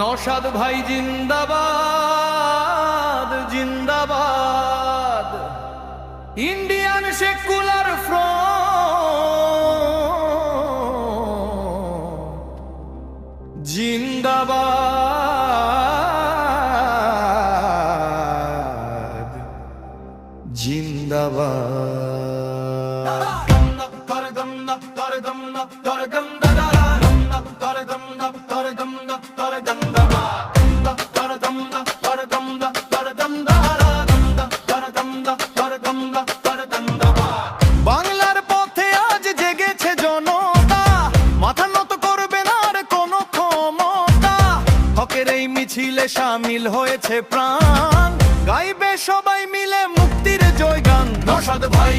নওশাদ ভাই জিন্দাবাদ জিন্দাবাদ, ইন্ডিয়ান সেকুলার ফ্রন্ট জিন্দাবাদ জিন্দাবাদ। বাংলার পথে আজ জেগেছে জনতা, মাথা নত করবে না আর কোনো ক্ষমতা। হকের এই মিছিলে শামিল হয়েছে প্রাণ, গাইবে সবাই মিলে মুক্তির জয়গান। নওশাদ ভাই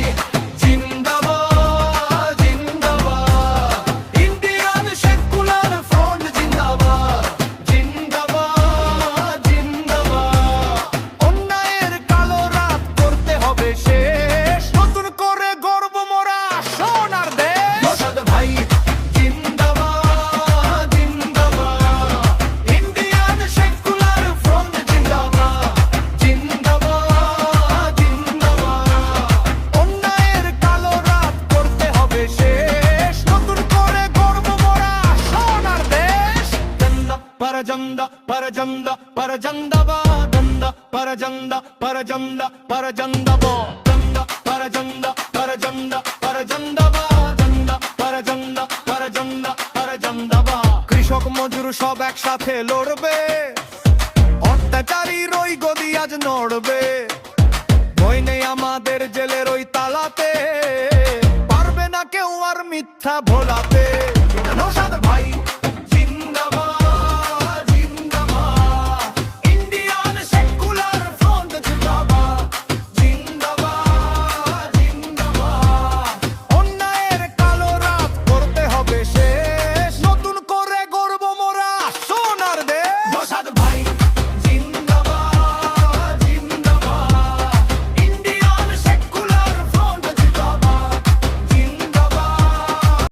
জিন্দাবাদ জিন্দাবাদ, ইন্ডিয়ান সেকুলার ফ্রন্ট জিন্দাবাদ জিন্দাবাদ জিন্দাবাদ। অন্যায়ের কালো রাত করতে হবে শেষ, নতুন করে গর্ব মোরা সোনার দেশ। নওশাদ ভাই জিন্দাবাদ জিন্দাবাদ, ইন্ডিয়ান সেকুলার ফ্রন্ট জিন্দাবাদ জিন্দাবাদ জিন্দাবাদ। অন্যায়ের কালো রাত করতে হবে শেষ, নতুন করে গর্ব মোরা সোনার দেশ। পরজন্দা পরজন্দা পরজন্দাবাদ, দন্দা পরজন্দা পরজন্দা পরজন্দাবাদ, দন্দা পরজন্দা পরজন্দা পরজন্দাবাদ, দন্দা পরজন্দা পরজন্দা পরজন্দাবাদ। কৃষক মজুর সব একসাথে লড়বে, অত্যাচারীর ওই গদি আজ নড়বে। ভয় নেই আমাদের জেলের ওই তালাতে,